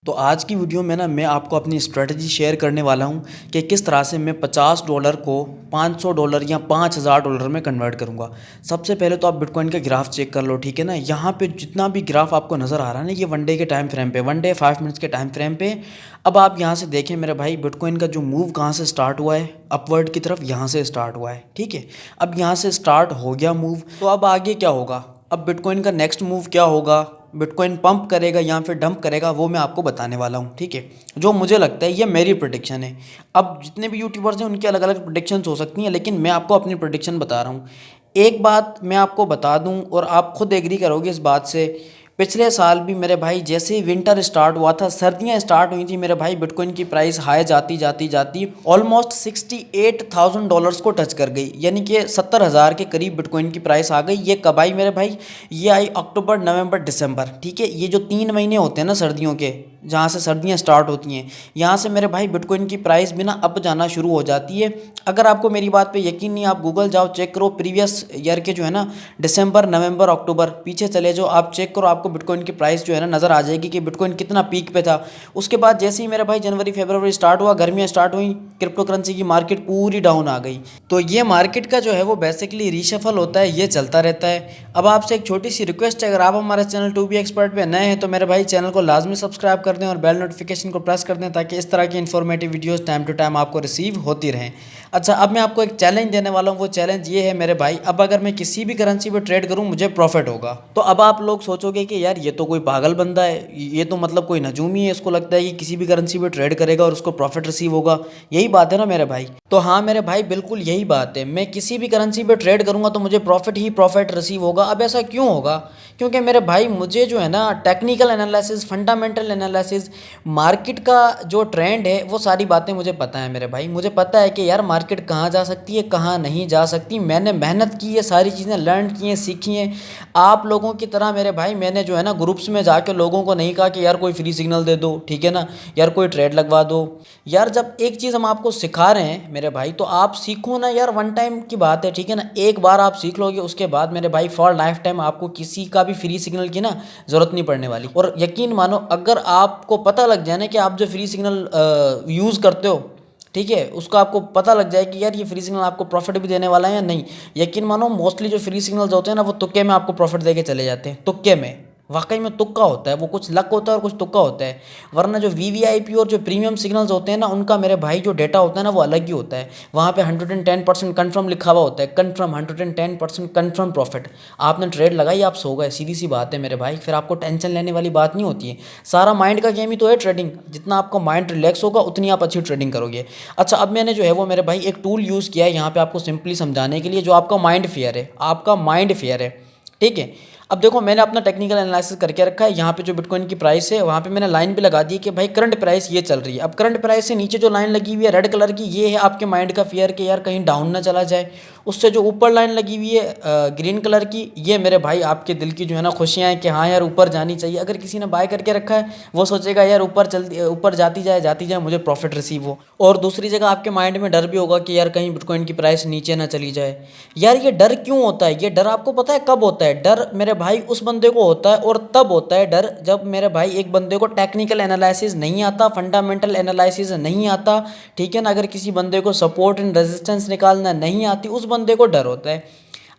तो आज की वीडियो में ना मैं आपको अपनी स्ट्रेटजी शेयर करने वाला हूं कि किस तरह से मैं $50 को $500 या $5000 में कन्वर्ट करूंगा। सबसे पहले तो आप बिटकॉइन का ग्राफ चेक कर लो, ठीक है ना। यहाँ पे जितना भी ग्राफ आपको नज़र आ रहा है ना, ये वन डे के टाइम फ्रेम पे, वन डे 5 मिनट्स के टाइम फ्रेम पे। अब आप यहाँ से देखें मेरे भाई, बिटकॉइन का जो मूव कहाँ से स्टार्ट हुआ है, अपवर्ड की तरफ यहाँ से स्टार्ट हुआ है, ठीक है। अब यहाँ से स्टार्ट हो गया मूव, तो अब आगे क्या होगा, अब बिटकॉइन का नेक्स्ट मूव क्या होगा, बिटकॉइन पंप करेगा या फिर डंप करेगा, वो मैं आपको बताने वाला हूँ, ठीक है। जो मुझे लगता है, ये मेरी प्रेडिक्शन है। अब जितने भी यूट्यूबर्स हैं उनकी अलग अलग प्रेडिक्शंस हो सकती हैं, लेकिन मैं आपको अपनी प्रेडिक्शन बता रहा हूँ। एक बात मैं आपको बता दूँ और आप खुद एग्री करोगे इस बात से, पिछले साल भी मेरे भाई जैसे ही विंटर स्टार्ट हुआ था, सर्दियां स्टार्ट हुई थी मेरे भाई, बिटकॉइन की प्राइस हाई जाती जाती जाती ऑलमोस्ट $68,000 को टच कर गई, यानी कि 70,000 के करीब बिटकॉइन की प्राइस आ गई। ये कब आई मेरे भाई, ये आई अक्टूबर नवंबर दिसंबर, ठीक है। ये जो 3 महीने होते हैं ना सर्दियों के, जहाँ से सर्दियाँ स्टार्ट होती हैं, यहाँ से मेरे भाई बिटकॉइन की प्राइस भी ना अप जाना शुरू हो जाती है। अगर आपको मेरी बात पे यकीन नहीं, आप गूगल जाओ, चेक करो प्रीवियस ईयर के जो है ना, दिसंबर नवंबर अक्टूबर, पीछे चले जाओ, आप चेक करो, आपको बिटकॉइन की प्राइस जो है ना नज़र आ जाएगी कि बिटकॉइन कितना पीक पे था। उसके बाद जैसे ही मेरे भाई जनवरी फरवरी स्टार्ट हुआ, गर्मियाँ स्टार्ट हुई, क्रिप्टो करेंसी की मार्केट पूरी डाउन आ गई। तो ये मार्केट का जो है वो बेसिकली रीशफल होता है, ये चलता रहता है। अब आपसे एक छोटी सी रिक्वेस्ट है, अगर आप हमारे चैनल टू बी एक्सपर्ट पे नए हैं तो मेरे भाई चैनल को लाजमी सब्सक्राइब कर दें और बेल नोटिफिकेशन को प्रेस कर दें, ताकि इस तरह की informative videos time to time आपको रिसीव होती रहें। अच्छा, अब मैं आपको एक चैलेंज देने वाला हूँ। वो चैलेंज ये है मेरे भाई, अब अगर मैं किसी भी करेंसी पे ट्रेड करूँ मुझे प्रॉफिट होगा। तो अब आप लोग सोचोगे कि यार ये तो कोई पागल बंदा है, ये तो मतलब कोई नजूमी है, इसको लगता है कि किसी भी करेंसी पे ट्रेड करेगा और उसको प्रॉफिट रिसीव होगा। यही बात है ना मेरे भाई। तो हाँ मेरे भाई, बिल्कुल यही बात है। मैं किसी भी करेंसी पे ट्रेड करूँगा तो मुझे प्रॉफिट ही प्रॉफिट रिसीव होगा। अब ऐसा क्यों होगा, क्योंकि मेरे भाई मुझे जो है ना technical analysis, fundamental analysis, market का जो ट्रेंड है, वो सारी बातें मुझे पता है मेरे भाई। मुझे पता है कि यार मार्केट कहाँ जा सकती है, कहाँ नहीं जा सकती। मैंने मेहनत की है, सारी चीज़ें लर्न की हैं, सीखी हैं। आप लोगों की तरह मेरे भाई मैंने जो है ना ग्रुप्स में जाके लोगों को नहीं कहा कि यार कोई फ्री सिग्नल दे दो, ठीक है ना, यार कोई ट्रेड लगवा दो। यार जब एक चीज़ हम आपको सिखा रहे हैं मेरे भाई, तो आप सीखो ना यार, वन टाइम की बात है, ठीक है ना। एक बार आप सीख लोगे, उसके बाद मेरे भाई फॉर लाइफ टाइम आपको किसी का भी फ्री सिग्नल की ना ज़रूरत नहीं पड़ने वाली। और यकीन मानो, अगर आपको पता लग जाए ना कि आप जो फ्री सिग्नल यूज़ करते हो, ठीक है, उसका आपको पता लग जाए कि यार ये फ्री सिग्नल आपको प्रॉफिट भी देने वाला है या नहीं, यकीन मानो मोस्टली जो फ्री सिग्नल्स होते हैं ना, वो तुक्के में आपको प्रॉफिट देके चले जाते हैं। तुक्के में, वाकई में तुक्का होता है वो, कुछ लक होता है और कुछ तुक्का होता है। वरना जो वीवीआईपी और जो प्रीमियम सिग्नल्स होते हैं ना, उनका मेरे भाई जो डेटा होता है ना, वो अलग ही होता है। वहाँ पे 110% कन्फर्म लिखा हुआ होता है, कन्फर्म 110% कन्फर्म प्रॉफिट। आपने ट्रेड लगाई, आप सो गए, सीधी सी बात है मेरे भाई। फिर आपको टेंशन लेने वाली बात नहीं होती है। सारा माइंड का गेम ही तो है ट्रेडिंग। जितना आपका माइंड रिलैक्स होगा, उतनी आप अच्छी ट्रेडिंग करोगे। अच्छा, अब मैंने जो है वो मेरे भाई एक टूल यूज़ किया है यहाँ पे आपको सिंपली समझाने के लिए, जो आपका माइंड फेयर है, आपका माइंड फेयर है, ठीक है। अब देखो, मैंने अपना टेक्निकल एनालिसिस करके रखा है। यहाँ पे जो बिटकॉइन की प्राइस है, वहाँ पे मैंने लाइन भी लगा दी कि भाई करंट प्राइस ये चल रही है। अब करंट प्राइस से नीचे जो लाइन लगी हुई है रेड कलर की, ये है आपके माइंड का फियर कि यार कहीं डाउन ना चला जाए। उससे जो ऊपर लाइन लगी हुई है ग्रीन कलर की, ये मेरे भाई आपके दिल की जो है ना खुशियाँ हैं कि हाँ यार ऊपर जानी चाहिए। अगर किसी ने बाय करके रखा है, वो सोचेगा यार ऊपर जाती जाए मुझे प्रॉफिट रिसीव हो। और दूसरी जगह आपके माइंड में डर भी होगा कि यार कहीं बिटकॉइन की प्राइस नीचे ना चली जाए। यार ये डर क्यों होता है, ये डर आपको पता है कब होता है? डर मेरे भाई उस बंदे को होता है, और तब होता है डर जब मेरे भाई एक बंदे को टेक्निकल एनालिसिस नहीं आता, फंडामेंटल एनालिसिस नहीं आता, ठीक है ना। अगर किसी बंदे को सपोर्ट एंड रेजिस्टेंस निकालना नहीं आती, उस बंदे को डर होता है।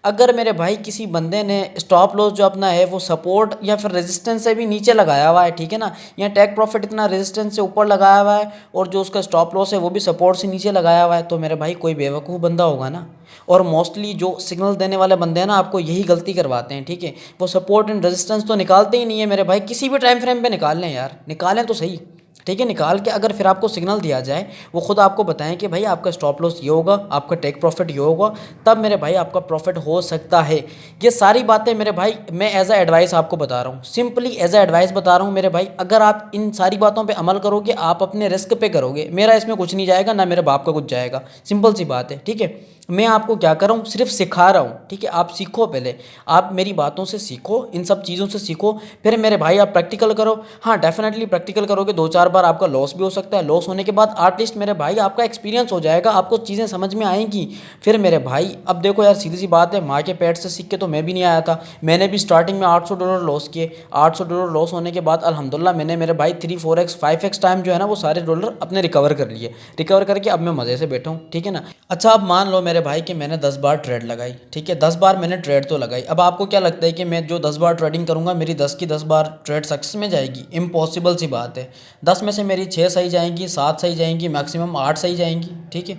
अगर मेरे भाई किसी बंदे ने स्टॉप लॉस जो अपना है वो सपोर्ट या फिर रेजिस्टेंस से भी नीचे लगाया हुआ है, ठीक है ना, या टेक प्रॉफिट इतना रेजिस्टेंस से ऊपर लगाया हुआ है, और जो उसका स्टॉप लॉस है वो भी सपोर्ट से नीचे लगाया हुआ है, तो मेरे भाई कोई बेवकूफ़ बंदा होगा ना। और मोस्टली जो सिग्नल देने वाले बंदे हैं ना, आपको यही गलती करवाते हैं, ठीक है। वो सपोर्ट एंड रेजिस्टेंस तो निकालते ही नहीं है मेरे भाई। किसी भी टाइम फ्रेम पे निकाल लें यार, निकालें तो सही, ठीक है। निकाल के अगर फिर आपको सिग्नल दिया जाए, वो खुद आपको बताएं कि भाई आपका स्टॉप लॉस ये होगा, आपका टेक प्रॉफिट ये होगा, तब मेरे भाई आपका प्रॉफिट हो सकता है। ये सारी बातें मेरे भाई मैं एज अ एडवाइस आपको बता रहा हूँ, सिंपली एज अ एडवाइस बता रहा हूँ मेरे भाई। अगर आप इन सारी बातों पे अमल करोगे, आप अपने रिस्क पे करोगे, मेरा इसमें कुछ नहीं जाएगा, ना मेरे बाप का कुछ जाएगा, सिंपल सी बात है, ठीक है। मैं आपको क्या कर रहा हूँ, सिर्फ सिखा रहा हूँ, ठीक है। आप सीखो, पहले आप मेरी बातों से सीखो, इन सब चीज़ों से सीखो, फिर मेरे भाई आप प्रैक्टिकल करो। हाँ, डेफिनेटली प्रैक्टिकल करोगे, 2-4 बार आपका लॉस भी हो सकता है। लॉस होने के बाद एटलीस्ट मेरे भाई आपका एक्सपीरियंस हो जाएगा, आपको चीज़ें समझ में आएंगी। फिर मेरे भाई अब देखो यार, सीधी सी बात है, माँ के पेट से सीख के तो मैं भी नहीं आया था। मैंने भी स्टार्टिंग में $800 लॉस किए। $800 लॉस होने के बाद अल्हम्दुलिल्लाह मैंने मेरे भाई 3-4x 5x टाइम जो है ना वो सारे डॉलर अपने रिकवर कर लिए। रिकवर करके अब मैं मज़े से बैठा हूँ, ठीक है ना। अच्छा, अब मान लो मेरे भाई कि मैंने 10 बार ट्रेड लगाई, ठीक है, 10 बार मैंने ट्रेड तो लगाई। अब आपको क्या लगता है कि मैं जो 10 बार ट्रेडिंग करूँगा मेरी 10 की 10 बार ट्रेड सक्सेस में जाएगी? इम्पॉसिबल सी बात है। 10 में से मेरी 6 सही जाएंगी, 7 सही जाएंगी, मैक्सिमम 8 सही जाएंगी, ठीक है।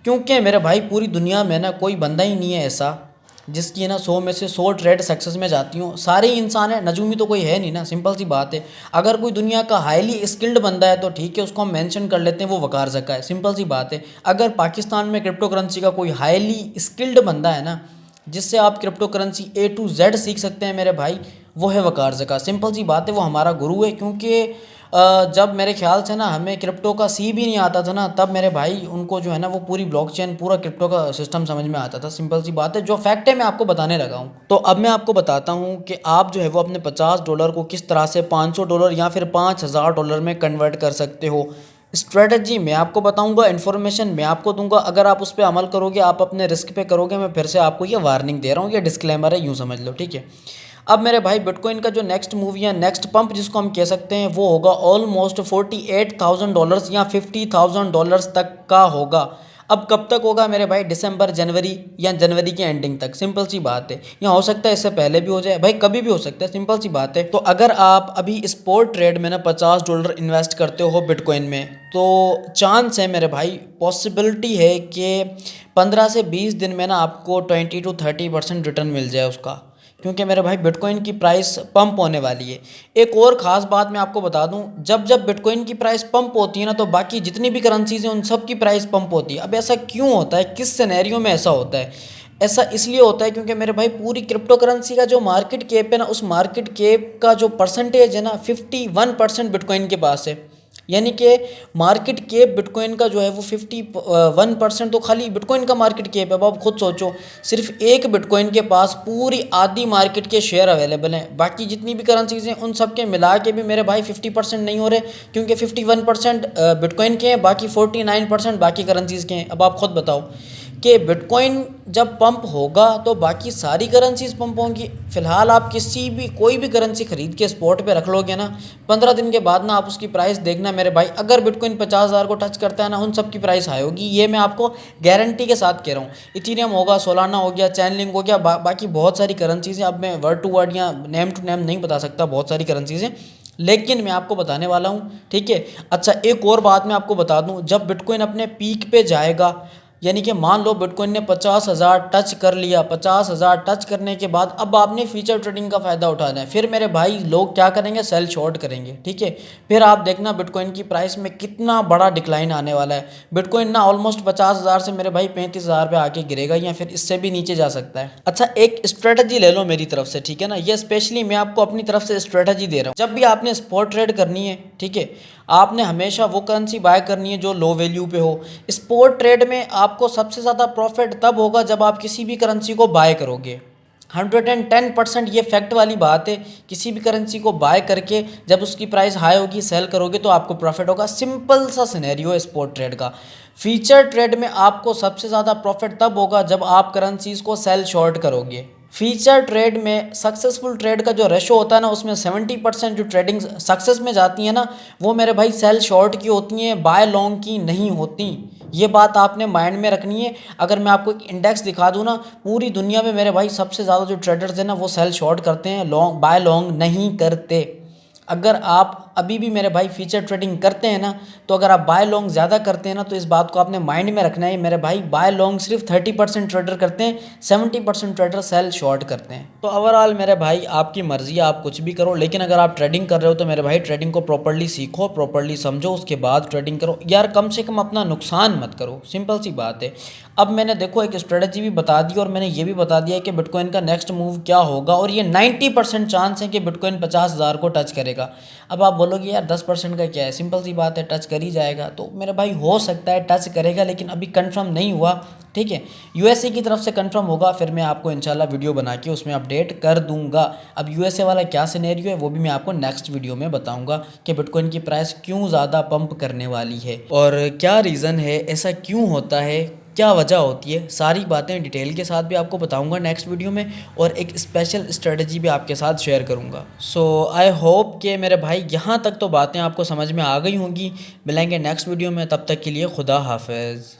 क्योंकि मेरे भाई पूरी दुनिया में ना कोई बंदा ही नहीं है ऐसा जिसकी है ना 100 में से 100 ट्रेड सक्सेस में जाती हूँ। सारे ही इंसान है, नजूमी तो कोई है नहीं ना, सिंपल सी बात है। अगर कोई दुनिया का हाईली स्किल्ड बंदा है तो ठीक है, उसको हम मेंशन कर लेते हैं, वो वकार ज़का है, सिंपल सी बात है। अगर पाकिस्तान में क्रिप्टो करेंसी का कोई हाईली स्किल्ड बंदा है ना, जिससे आप crypto currency A to Z सीख सकते हैं मेरे भाई, वो है वकार ज़का, सिंपल सी बात है। वो हमारा गुरु है, क्योंकि जब मेरे ख्याल से ना हमें क्रिप्टो का सी भी नहीं आता था ना, तब मेरे भाई उनको जो है ना वो पूरी ब्लॉकचेन, पूरा क्रिप्टो का सिस्टम समझ में आता था। सिंपल सी बात है, जो फैक्ट है मैं आपको बताने लगा हूँ। तो अब मैं आपको बताता हूँ कि आप जो है वो अपने $50 को किस तरह से $500 या फिर $5000 में कन्वर्ट कर सकते हो। स्ट्रेटजी मैं आपको बताऊंगा, इन्फॉर्मेशन मैं आपको दूंगा। अगर आप उस पर अमल करोगे, आप अपने रिस्क पे करोगे, मैं फिर से आपको ये वार्निंग दे रहा हूँ, ये डिस्क्लेमर है, यूँ समझ लो, ठीक है। अब मेरे भाई बिटकॉइन का जो नेक्स्ट मूव या नेक्स्ट पंप जिसको हम कह सकते हैं वो होगा ऑलमोस्ट $48,000 या $50,000 तक का होगा। अब कब तक होगा मेरे भाई? दिसंबर, जनवरी या जनवरी की एंडिंग तक, सिंपल सी बात है। या हो सकता है इससे पहले भी हो जाए भाई, कभी भी हो सकता है, सिंपल सी बात है। तो अगर आप अभी स्पॉट ट्रेड में ना $50 इन्वेस्ट करते हो बिटकॉइन में, तो चांस है मेरे भाई, पॉसिबिलिटी है कि 15 से 20 दिन में ना आपको 20 to 30% रिटर्न मिल जाए उसका, क्योंकि मेरे भाई बिटकॉइन की प्राइस पंप होने वाली है। एक और ख़ास बात मैं आपको बता दूं, जब जब बिटकॉइन की प्राइस पंप होती है ना, तो बाकी जितनी भी करेंसीज हैं उन सब की प्राइस पंप होती है। अब ऐसा क्यों होता है, किस सिनेरियो में ऐसा होता है? ऐसा इसलिए होता है क्योंकि मेरे भाई पूरी क्रिप्टो करेंसी का जो मार्केट कैप है ना, उस मार्केट कैप का जो परसेंटेज है ना, 51% बिटकॉइन के पास है। यानी कि मार्केट कैप बिटकॉइन का जो है वो 51% तो खाली बिटकॉइन का मार्केट कैप है। अब आप खुद सोचो, सिर्फ एक बिटकॉइन के पास पूरी आधी मार्केट के शेयर अवेलेबल हैं। बाकी जितनी भी करेंसीज हैं उन सब के मिला के भी मेरे भाई 50% नहीं हो रहे, क्योंकि 51% बिटकॉइन के हैं, बाकी 49% बाकी करेंसीज के हैं। अब आप खुद बताओ कि बिटकॉइन जब पंप होगा तो बाकी सारी करेंसीज पंप होंगी। फिलहाल आप किसी भी कोई भी करेंसी खरीद के स्पॉट पे रख लोगे ना, 15 दिन के बाद ना आप उसकी प्राइस देखना मेरे भाई, अगर बिटकॉइन 50,000 को टच करता है ना, उन सब की प्राइस हाई होगी, ये मैं आपको गारंटी के साथ कह रहा हूँ। इथीरियम होगा, सोलाना हो गया, चैनलिंग हो गया, बाकी बहुत सारी करेंसीज हैं। अब मैं वर्ड टू वर्ड या नेम टू नेम नहीं बता सकता, बहुत सारी करेंसीज हैं, लेकिन मैं आपको बताने वाला हूँ, ठीक है। अच्छा, एक और बात मैं आपको बता दूँ, जब बिटकॉइन अपने पीक पे जाएगा, यानी कि मान लो बिटकॉइन ने 50,000 टच कर लिया, 50,000 टच करने के बाद अब आपने फीचर ट्रेडिंग का फ़ायदा उठाना है। फिर मेरे भाई लोग क्या करेंगे? सेल शॉर्ट करेंगे, ठीक है। फिर आप देखना बिटकॉइन की प्राइस में कितना बड़ा डिक्लाइन आने वाला है। बिटकॉइन ना ऑलमोस्ट 50,000 से मेरे भाई 35,000 पे आके गिरेगा, या फिर इससे भी नीचे जा सकता है। अच्छा, एक स्ट्रेटजी ले लो मेरी तरफ से, ठीक है ना, ये स्पेशली मैं आपको अपनी तरफ से स्ट्रेटजी दे रहा हूँ। जब भी आपने स्पॉट ट्रेड करनी है, ठीक है, आपने हमेशा वो करेंसी बाय करनी है जो लो वैल्यू पे हो। स्पॉट ट्रेड में आपको सबसे ज़्यादा प्रॉफिट तब होगा जब आप किसी भी करेंसी को बाय करोगे। 110% ये फैक्ट वाली बात है। किसी भी करेंसी को बाय करके जब उसकी प्राइस हाई होगी सेल करोगे तो आपको प्रॉफिट होगा। सिंपल सा सिनेरियो है स्पॉट ट्रेड का। फीचर ट्रेड में आपको सबसे ज़्यादा प्रॉफिट तब होगा जब आप करेंसीज को सेल शॉर्ट करोगे। फीचर ट्रेड में सक्सेसफुल ट्रेड का जो रेशो होता है ना, उसमें 70% जो ट्रेडिंग सक्सेस में जाती है ना, वो मेरे भाई सेल शॉर्ट की होती हैं, बाय लॉन्ग की नहीं होती। ये बात आपने माइंड में रखनी है। अगर मैं आपको एक इंडेक्स दिखा दूँ ना, पूरी दुनिया में मेरे भाई सबसे ज़्यादा जो ट्रेडर्स हैं ना, वो सेल शॉर्ट करते हैं, लॉन्ग बाय लॉन्ग नहीं करते। अगर आप अभी भी मेरे भाई फीचर ट्रेडिंग करते हैं ना, तो अगर आप बाय लॉन्ग ज़्यादा करते हैं ना, तो इस बात को आपने माइंड में रखना है मेरे भाई, बाय लॉन्ग सिर्फ 30% ट्रेडर करते हैं, 70% ट्रेडर सेल शॉर्ट करते हैं। तो ओवरऑल मेरे भाई आपकी मर्ज़ी है, आप कुछ भी करो, लेकिन अगर आप ट्रेडिंग कर रहे हो तो मेरे भाई ट्रेडिंग को प्रॉपर्ली सीखो, प्रॉपर्ली समझो, उसके बाद ट्रेडिंग करो यार। कम से कम अपना नुकसान मत करो, सिंपल सी बात है। अब मैंने देखो एक स्ट्रेटजी भी बता दी और मैंने ये भी बता दिया कि बिटकॉइन का नेक्स्ट मूव क्या होगा, और ये 90% चांस है कि बिटकॉइन 50,000 को टच करेगा। अब आप बोलोगे यार 10% का क्या है, सिंपल सी बात है, टच कर ही जाएगा। तो मेरे भाई हो सकता है टच करेगा, लेकिन अभी कंफर्म नहीं हुआ, ठीक है। यूएसए की तरफ से कंफर्म होगा फिर मैं आपको इंशाल्लाह वीडियो बना के उसमें अपडेट कर दूंगा। अब यूएसए वाला क्या सिनेरियो है वो भी मैं आपको नेक्स्ट वीडियो में बताऊंगा कि बिटकॉइन की प्राइस क्यों ज़्यादा पंप करने वाली है और क्या रीज़न है, ऐसा क्यों होता है, क्या वजह होती है, सारी बातें डिटेल के साथ भी आपको बताऊंगा नेक्स्ट वीडियो में, और एक स्पेशल स्ट्रेटजी भी आपके साथ शेयर करूंगा। सो आई होप कि मेरे भाई यहाँ तक तो बातें आपको समझ में आ गई होंगी। मिलेंगे नेक्स्ट वीडियो में, तब तक के लिए खुदा हाफिज़।